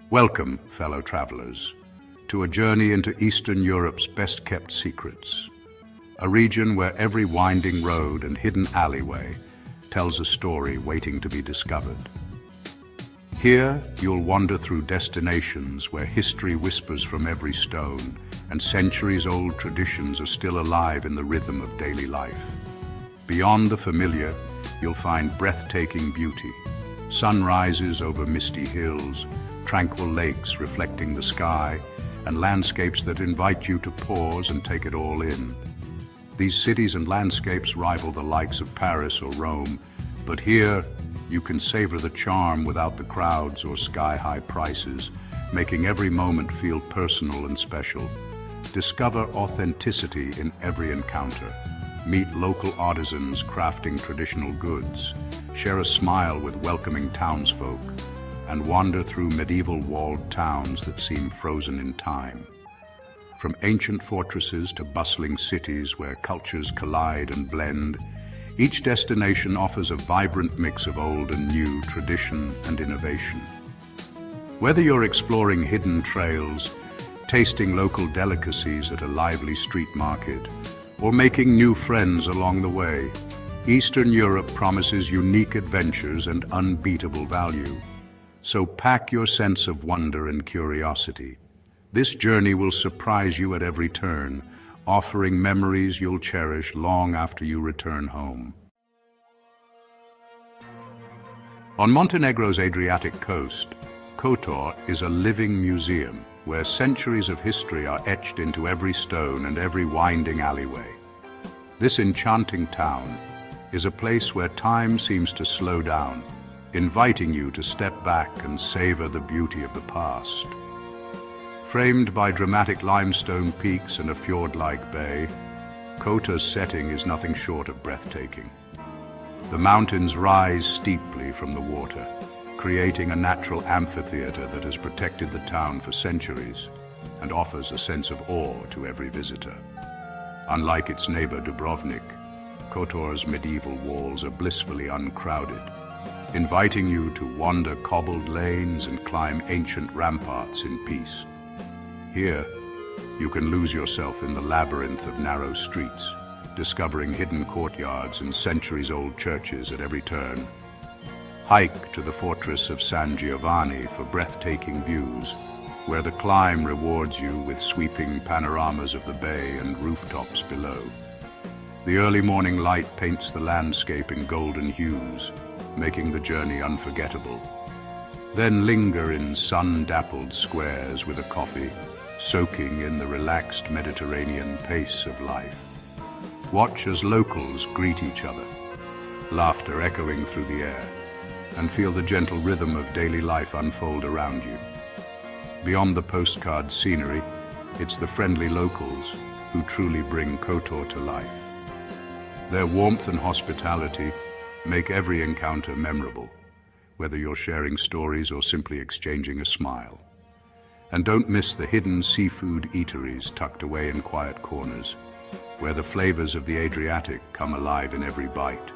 Welcome, fellow travelers, to a journey into Eastern Europe's best-kept secrets, a region where every winding road and hidden alleyway tells a story waiting to be discovered. Here, you'll wander through destinations where history whispers from every stone and centuries-old traditions are still alive in the rhythm of daily life. Beyond the familiar, you'll find breathtaking beauty, sunrises over misty hills, tranquil lakes reflecting the sky, and landscapes that invite you to pause and take it all in. These cities and landscapes rival the likes of Paris or Rome, but here you can savor the charm without the crowds or sky-high prices, making every moment feel personal and special. Discover authenticity in every encounter. Meet local artisans crafting traditional goods. Share a smile with welcoming townsfolk, and wander through medieval walled towns that seem frozen in time. From ancient fortresses to bustling cities where cultures collide and blend, each destination offers a vibrant mix of old and new, tradition and innovation. Whether you're exploring hidden trails, tasting local delicacies at a lively street market, or making new friends along the way, Eastern Europe promises unique adventures and unbeatable value. So pack your sense of wonder and curiosity. This journey will surprise you at every turn, offering memories you'll cherish long after you return home. On Montenegro's Adriatic coast, Kotor is a living museum where centuries of history are etched into every stone and every winding alleyway. This enchanting town is a place where time seems to slow down, inviting you to step back and savor the beauty of the past. Framed by dramatic limestone peaks and a fjord-like bay, Kotor's setting is nothing short of breathtaking. The mountains rise steeply from the water, creating a natural amphitheater that has protected the town for centuries and offers a sense of awe to every visitor. Unlike its neighbor Dubrovnik, Kotor's medieval walls are blissfully uncrowded, inviting you to wander cobbled lanes and climb ancient ramparts in peace. Here, you can lose yourself in the labyrinth of narrow streets, discovering hidden courtyards and centuries-old churches at every turn. Hike to the fortress of San Giovanni for breathtaking views, where the climb rewards you with sweeping panoramas of the bay and rooftops below. The early morning light paints the landscape in golden hues, making the journey unforgettable. Then linger in sun-dappled squares with a coffee, soaking in the relaxed Mediterranean pace of life. Watch as locals greet each other, laughter echoing through the air, and feel the gentle rhythm of daily life unfold around you. Beyond the postcard scenery, it's the friendly locals who truly bring Kotor to life. Their warmth and hospitality make every encounter memorable, whether you're sharing stories or simply exchanging a smile. And don't miss the hidden seafood eateries tucked away in quiet corners, where the flavors of the Adriatic come alive in every bite.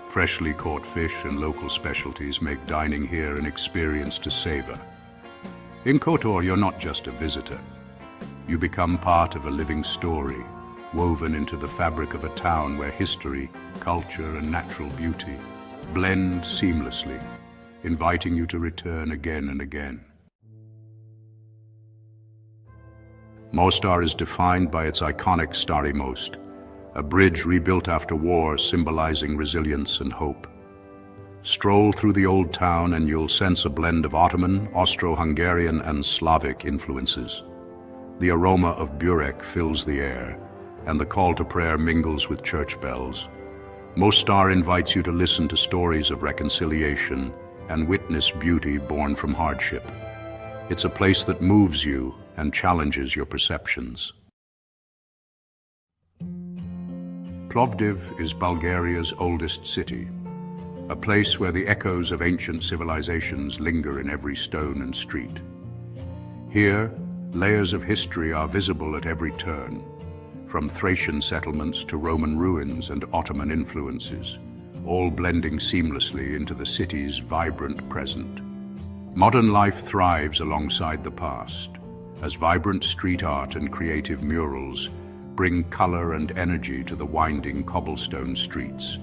Freshly caught fish and local specialties make dining here an experience to savor. In Kotor, you're not just a visitor. You become part of a living story, woven into the fabric of a town where history, culture, and natural beauty blend seamlessly, inviting you to return again and again. Mostar is defined by its iconic starry most, a bridge rebuilt after war symbolizing resilience and hope. Stroll through the old town and you'll sense a blend of Ottoman, Austro-Hungarian, and Slavic influences. The aroma of burek fills the air, and the call to prayer mingles with church bells. Mostar invites you to listen to stories of reconciliation and witness beauty born from hardship. It's a place that moves you and challenges your perceptions. Plovdiv is Bulgaria's oldest city, a place where the echoes of ancient civilizations linger in every stone and street. Here, layers of history are visible at every turn, from Thracian settlements to Roman ruins and Ottoman influences, all blending seamlessly into the city's vibrant present. Modern life thrives alongside the past, as vibrant street art and creative murals bring color and energy to the winding cobblestone streets,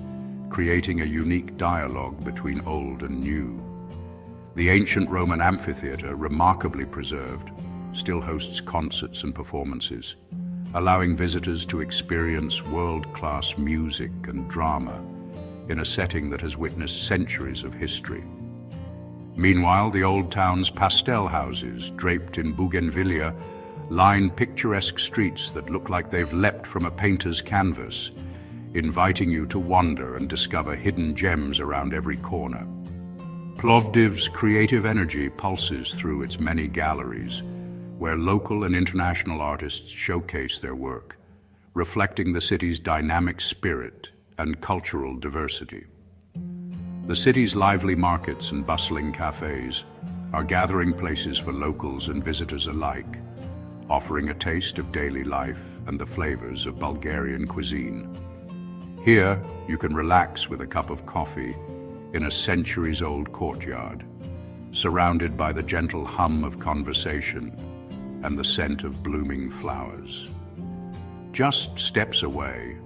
creating a unique dialogue between old and new. The ancient Roman amphitheater, remarkably preserved, still hosts concerts and performances, allowing visitors to experience world-class music and drama in a setting that has witnessed centuries of history. Meanwhile, the old town's pastel houses, draped in bougainvillea, line picturesque streets that look like they've leapt from a painter's canvas, inviting you to wander and discover hidden gems around every corner. Plovdiv's creative energy pulses through its many galleries, where local and international artists showcase their work, reflecting the city's dynamic spirit and cultural diversity. The city's lively markets and bustling cafes are gathering places for locals and visitors alike, offering a taste of daily life and the flavors of Bulgarian cuisine. Here, you can relax with a cup of coffee in a centuries-old courtyard, surrounded by the gentle hum of conversation and the scent of blooming flowers. Just steps away,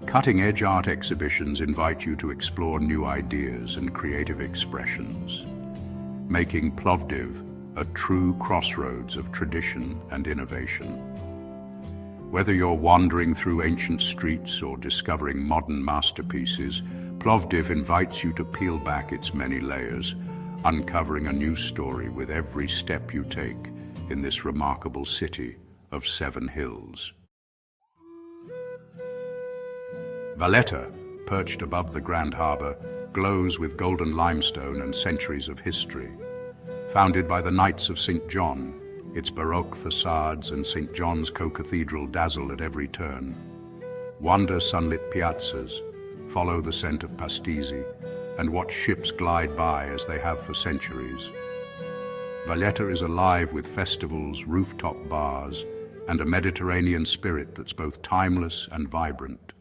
cutting-edge art exhibitions invite you to explore new ideas and creative expressions, making Plovdiv a true crossroads of tradition and innovation. Whether you're wandering through ancient streets or discovering modern masterpieces, Plovdiv invites you to peel back its many layers, uncovering a new story with every step you take in this remarkable city of 7 hills. Valletta, perched above the Grand Harbor, glows with golden limestone and centuries of history. Founded by the Knights of St. John, its Baroque facades and St. John's co-cathedral dazzle at every turn. Wander sunlit piazzas, follow the scent of pastizzi, and watch ships glide by as they have for centuries. Valletta is alive with festivals, rooftop bars, and a Mediterranean spirit that's both timeless and vibrant.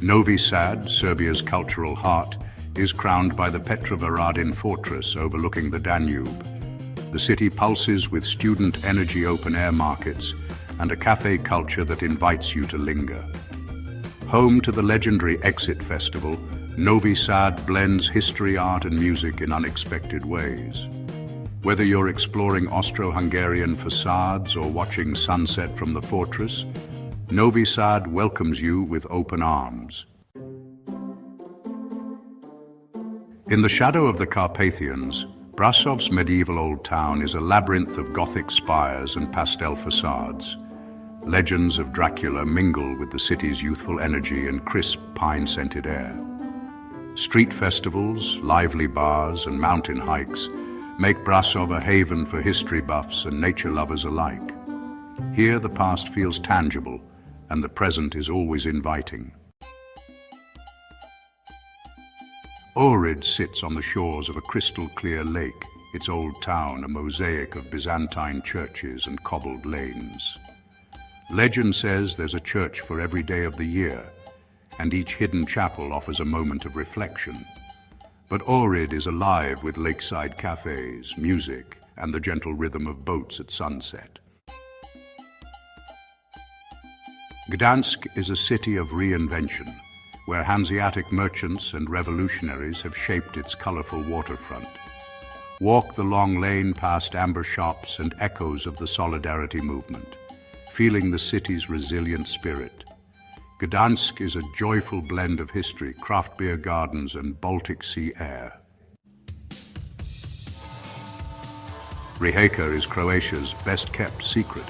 Novi Sad, Serbia's cultural heart, is crowned by the Petrovaradin fortress overlooking the Danube. The city pulses with student energy open-air markets and a cafe culture that invites you to linger. Home to the legendary Exit Festival, Novi Sad blends history, art and music in unexpected ways. Whether you're exploring Austro-Hungarian facades or watching sunset from the fortress, Novi Sad welcomes you with open arms. In the shadow of the Carpathians, Brasov's medieval old town is a labyrinth of Gothic spires and pastel facades. Legends of Dracula mingle with the city's youthful energy and crisp, pine-scented air. Street festivals, lively bars, and mountain hikes make Brasov a haven for history buffs and nature lovers alike. Here, the past feels tangible, and the present is always inviting. Ohrid sits on the shores of a crystal-clear lake, its old town a mosaic of Byzantine churches and cobbled lanes. Legend says there's a church for every day of the year, and each hidden chapel offers a moment of reflection. But Ohrid is alive with lakeside cafes, music, and the gentle rhythm of boats at sunset. Gdansk is a city of reinvention, where Hanseatic merchants and revolutionaries have shaped its colorful waterfront. Walk the long lane past amber shops and echoes of the Solidarity movement, feeling the city's resilient spirit. Gdansk is a joyful blend of history, craft beer gardens, and Baltic Sea air. Rijeka is Croatia's best-kept secret,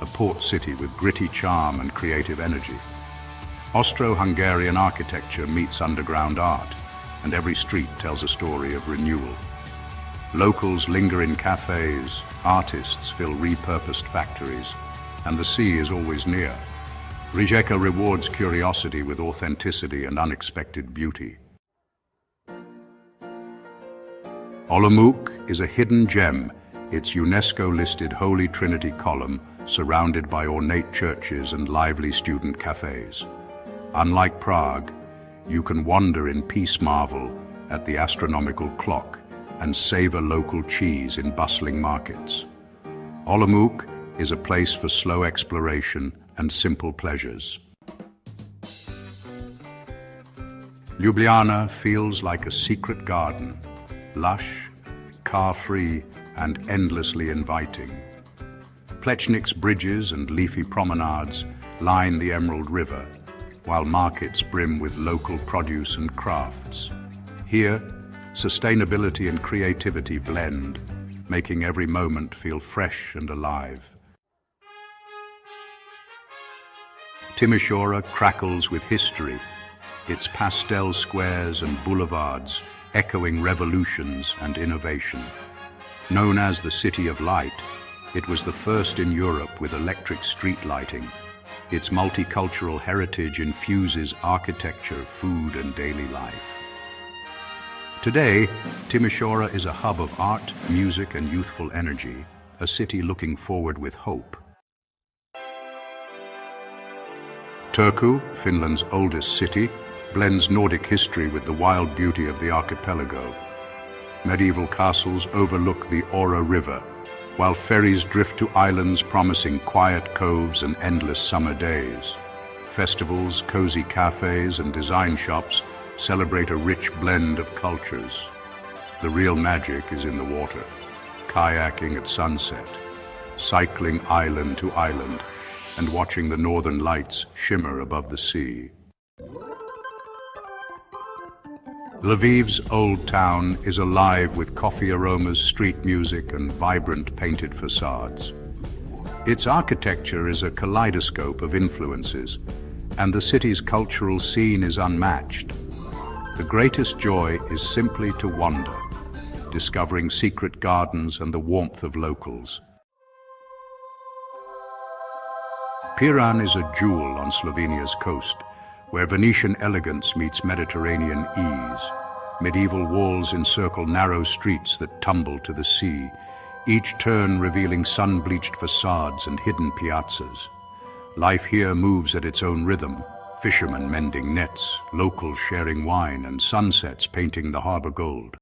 a port city with gritty charm and creative energy. Austro-Hungarian architecture meets underground art, and every street tells a story of renewal. Locals linger in cafes, artists fill repurposed factories, and the sea is always near. Rijeka rewards curiosity with authenticity and unexpected beauty. Olomouc is a hidden gem, its UNESCO-listed Holy Trinity column surrounded by ornate churches and lively student cafes. Unlike Prague, you can wander in peace, marvel at the astronomical clock, and savor local cheese in bustling markets. Olomouc is a place for slow exploration and simple pleasures. Ljubljana feels like a secret garden, lush, car-free, and endlessly inviting. Plečnik's bridges and leafy promenades line the Emerald River, while markets brim with local produce and crafts. Here, sustainability and creativity blend, making every moment feel fresh and alive. Timisoara crackles with history, its pastel squares and boulevards echoing revolutions and innovation. Known as the City of Light, it was the first in Europe with electric street lighting. Its multicultural heritage infuses architecture, food, and daily life. Today, Timisoara is a hub of art, music, and youthful energy, a city looking forward with hope. Turku, Finland's oldest city, blends Nordic history with the wild beauty of the archipelago. Medieval castles overlook the Ora River, while ferries drift to islands promising quiet coves and endless summer days. Festivals, cozy cafes, and design shops celebrate a rich blend of cultures. The real magic is in the water, kayaking at sunset, cycling island to island, and watching the northern lights shimmer above the sea. Lviv's old town is alive with coffee aromas, street music, and vibrant painted facades. Its architecture is a kaleidoscope of influences, and the city's cultural scene is unmatched. The greatest joy is simply to wander, discovering secret gardens and the warmth of locals. Piran is a jewel on Slovenia's coast, where Venetian elegance meets Mediterranean ease. Medieval walls encircle narrow streets that tumble to the sea, each turn revealing sun-bleached facades and hidden piazzas. Life here moves at its own rhythm, fishermen mending nets, locals sharing wine, and sunsets painting the harbor gold.